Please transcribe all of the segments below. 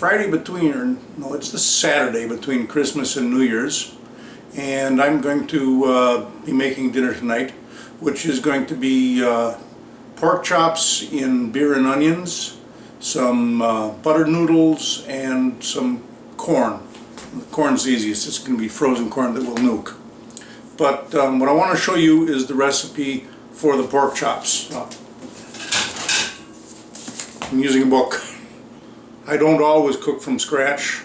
Friday between, or no, it's the Saturday between Christmas and New Year's, and I'm going to be making dinner tonight, which is going to be pork chops in beer and onions, some buttered noodles, and some corn. The corn's the easiest. It's going to be frozen corn that we'll nuke. But what I want to show you is the recipe for the pork chops. I'm using a book. I don't always cook from scratch,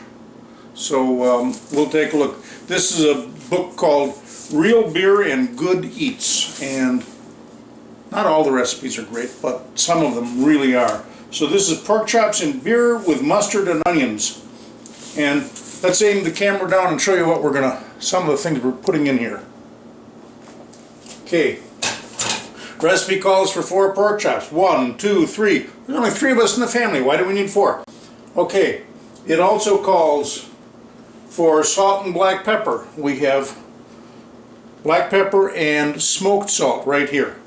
so we'll take a look. This is a book called Real Beer and Good Eats, and not all the recipes are great, but some of them really are. So this is pork chops in beer with mustard and onions. And let's aim the camera down and show you what some of the things we're putting in here. Okay. Recipe calls for 4 pork chops. 1, 2, 3. There's only 3 of us in the family. Why do we need 4? Okay. It also calls for salt and black pepper. We have black pepper and smoked salt right here.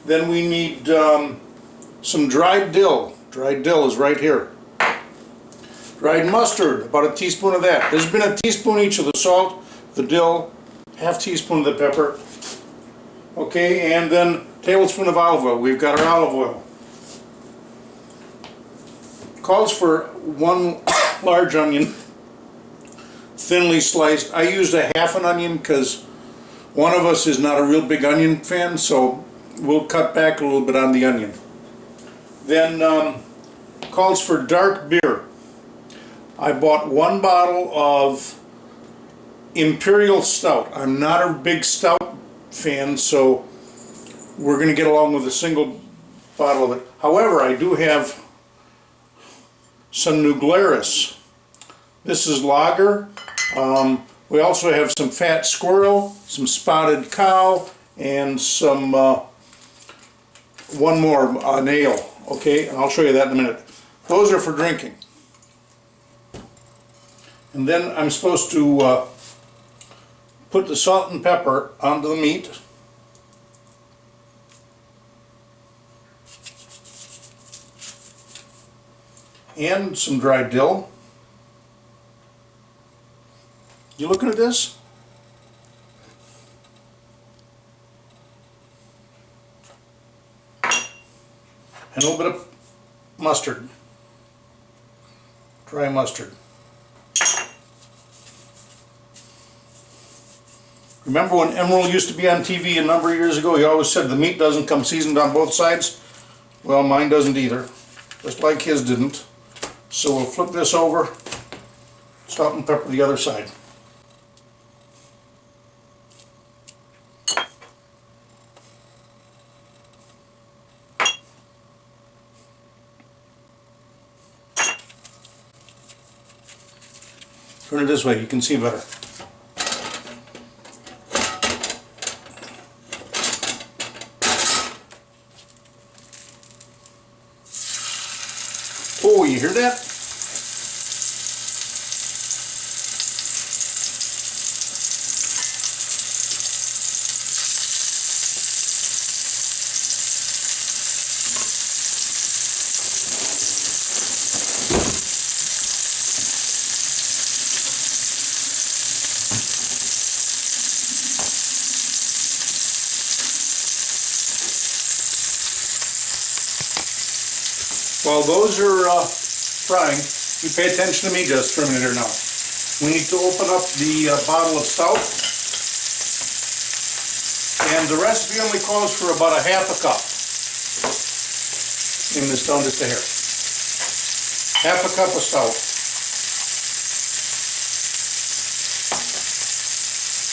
Then we need some dried dill. Dried dill is right here. Dried mustard, about a teaspoon of that. There's been a teaspoon each of the salt, the dill, half teaspoon of the pepper. Okay, and then tablespoon of olive oil. We've got our olive oil. Calls for 1 large onion, thinly sliced. I used a half an onion because one of us is not a real big onion fan, so we'll cut back a little bit on the onion. Then calls for dark beer. I bought 1 bottle of Imperial Stout. I'm not a big stout fan, so we're going to get along with a single bottle of it. However, I do have some New Glarus. This is lager. We also have some Fat Squirrel, some Spotted Cow, and some one more, an ale. Okay, and I'll show you that in a minute. Those are for drinking. And then I'm supposed to put the salt and pepper onto the meat. And some dried dill. You looking at this? And a little bit of mustard. Dry mustard. Remember when Emerald used to be on TV a number of years ago? He always said the meat doesn't come seasoned on both sides. Well, mine doesn't either. Just like his didn't. So we'll flip this over, salt and pepper the other side. Turn it this way, you can see better. Oh, you hear that? While those are frying, you pay attention to me just for a minute or now. We need to open up the bottle of stout. And the recipe only calls for about a half a cup. In this down just a hair. Half a cup of stout.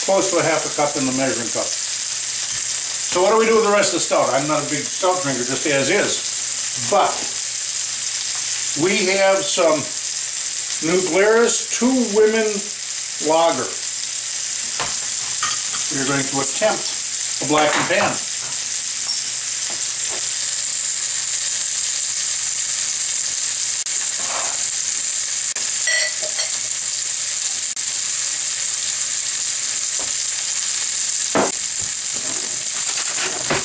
Close to a half a cup in the measuring cup. So what do we do with the rest of the stout? I'm not a big stout drinker, just as is. But we have some New Glarus 2 Women Lager. We're going to attempt a blackened pan.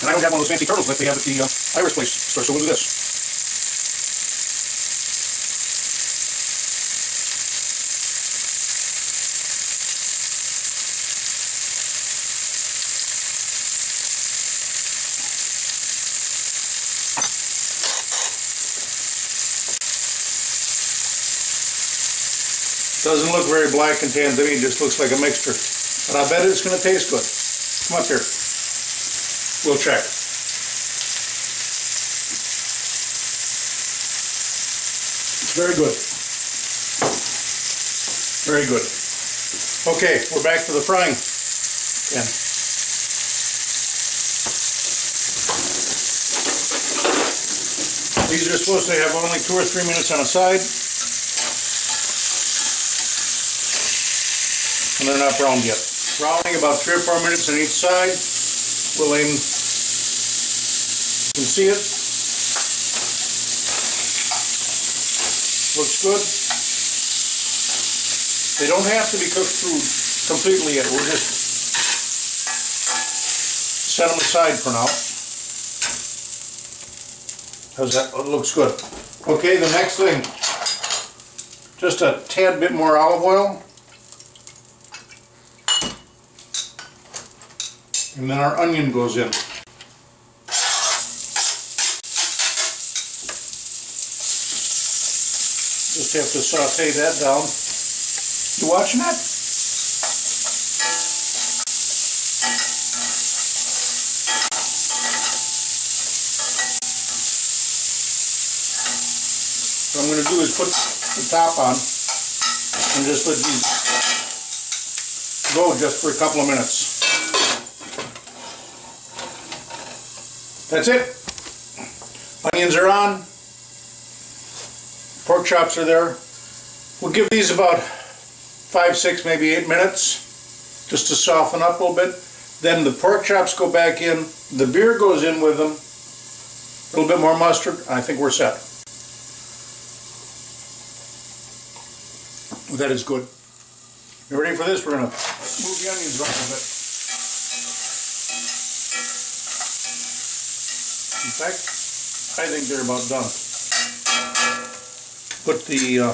And I don't have one of those fancy turtles like they have at the Irish place store, so we'll do this. Doesn't look very black and tan to me, it just looks like a mixture. But I bet it's going to taste good. Come up here. We'll check. It's very good. Very good. Okay, we're back to the frying pan. These are supposed to have only 2 or 3 minutes on a side. And they're not browned yet. Browning about 3 or 4 minutes on each side. We'll aim, you can see it. Looks good. They don't have to be cooked through completely yet. We'll just set them aside for now. How's that? It looks good. Okay, the next thing, just a tad bit more olive oil. And then our onion goes in. Just have to saute that down. You watching that? What I'm going to do is put the top on and just let these go just for a couple of minutes. That's it. Onions are on. Pork chops are there. We'll give these about 5, 6, maybe 8 minutes just to soften up a little bit. Then the pork chops go back in. The beer goes in with them. A little bit more mustard. I think we're set. That is good. You ready for this? We're going to move the onions around a bit. In fact, I think they're about done. Put the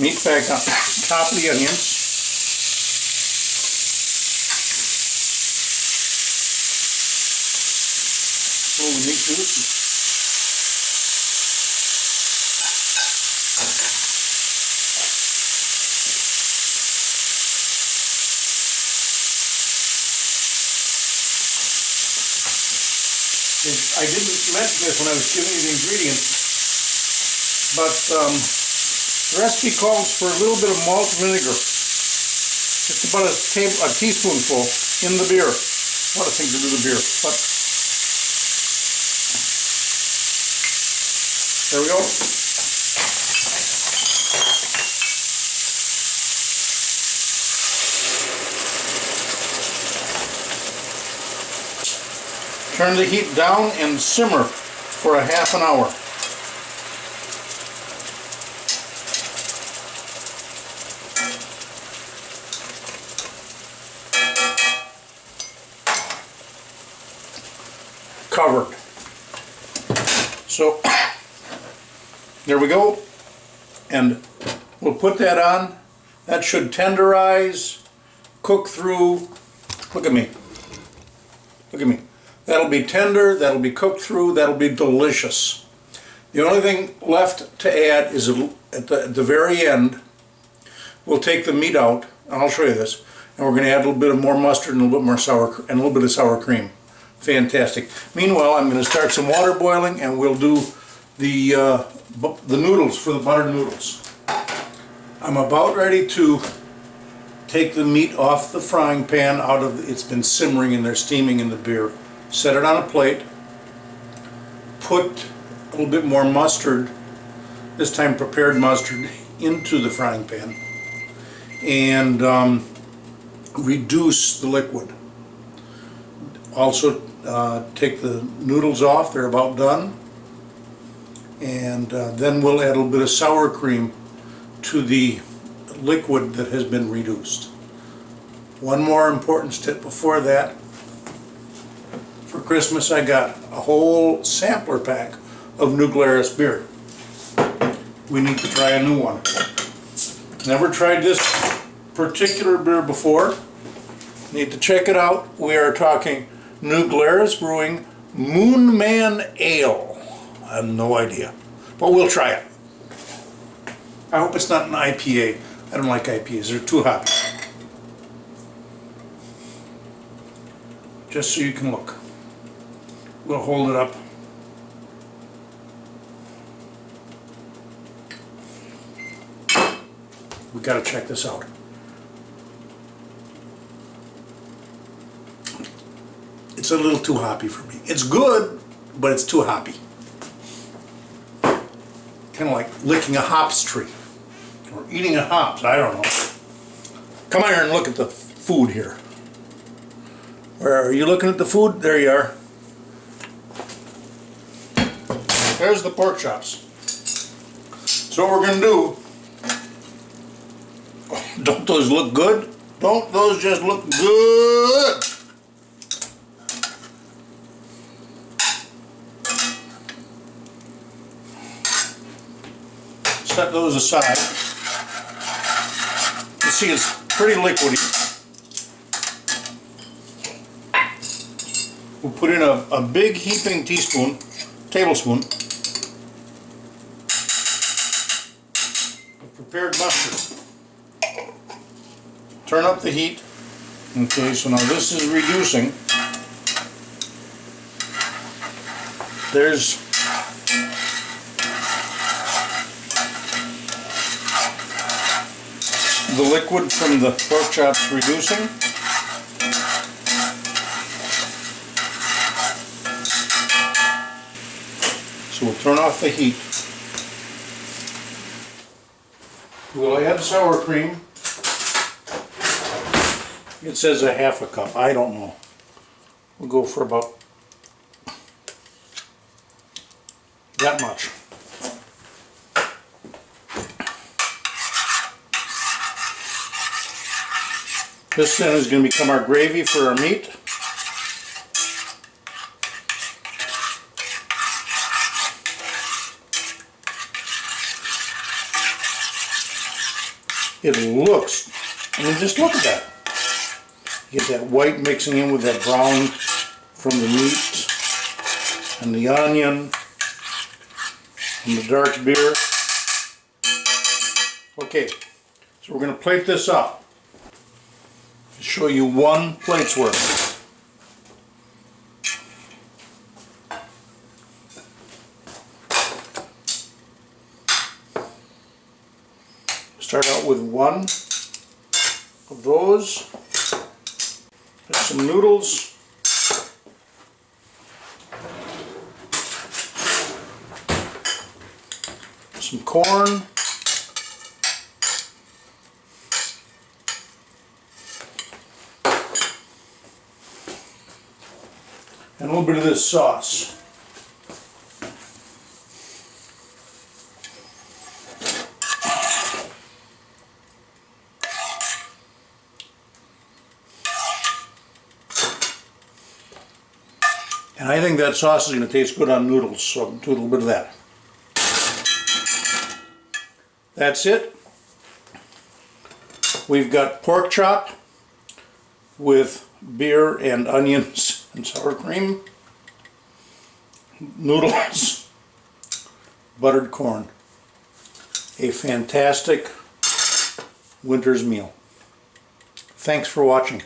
meat back on top of the onions. A little meat juice. I didn't mention this when I was giving you the ingredients, but the recipe calls for a little bit of malt vinegar, just about a teaspoonful in the beer. What a thing to do the beer, but there we go. Turn the heat down and simmer for a half an hour. Covered. So there we go. And we'll put that on. That should tenderize, cook through. Look at me. Look at me. That'll be tender, that'll be cooked through, that'll be delicious. The only thing left to add is at the very end, we'll take the meat out, and I'll show you this, and we're going to add a little bit of more mustard and a little bit more sour, and a little bit of sour cream. Fantastic. Meanwhile, I'm going to start some water boiling, and we'll do the noodles for the buttered noodles. I'm about ready to take the meat off the frying pan out of it's been simmering and they're steaming in the beer. Set it on a plate, put a little bit more mustard, this time prepared mustard, into the frying pan, and reduce the liquid. Also take the noodles off, they're about done, and then we'll add a little bit of sour cream to the liquid that has been reduced. One more important step before that. For Christmas I got a whole sampler pack of New Glarus beer. We need to try a new one. Never tried this particular beer before. Need to check it out. We are talking New Glarus Brewing Moon Man Ale. I have no idea, but we'll try it. I hope it's not an IPA. I don't like IPAs, they're too hoppy. Just so you can look. We'll hold it up. We gotta check this out. It's a little too hoppy for me. It's good, but it's too hoppy. Kind of like licking a hops tree or eating a hops, I don't know. Come on here and look at the food here. Where are you looking at the food? There you are. There's the pork chops. So what we're gonna do, oh, don't those look good? Don't those just look good? Set those aside. You see it's pretty liquidy. We'll put in a big heaping tablespoon of prepared mustard. Turn up the heat. Okay, so now this is reducing. There's the liquid from the pork chops reducing. So we'll turn off the heat. We'll add sour cream. It says a half a cup. I don't know. We'll go for about that much. This then is going to become our gravy for our meat. It looks, I mean, just look at that. You get that white mixing in with that brown from the meat and the onion and the dark beer. Okay, so we're going to plate this up. I'll show you one plate's worth. Start out with one of those. There's some noodles. Some corn. And a little bit of this sauce. And I think that sauce is going to taste good on noodles, so I'll do a little bit of that. That's it. We've got pork chop with beer and onions and sour cream, noodles, buttered corn. A fantastic winter's meal. Thanks for watching.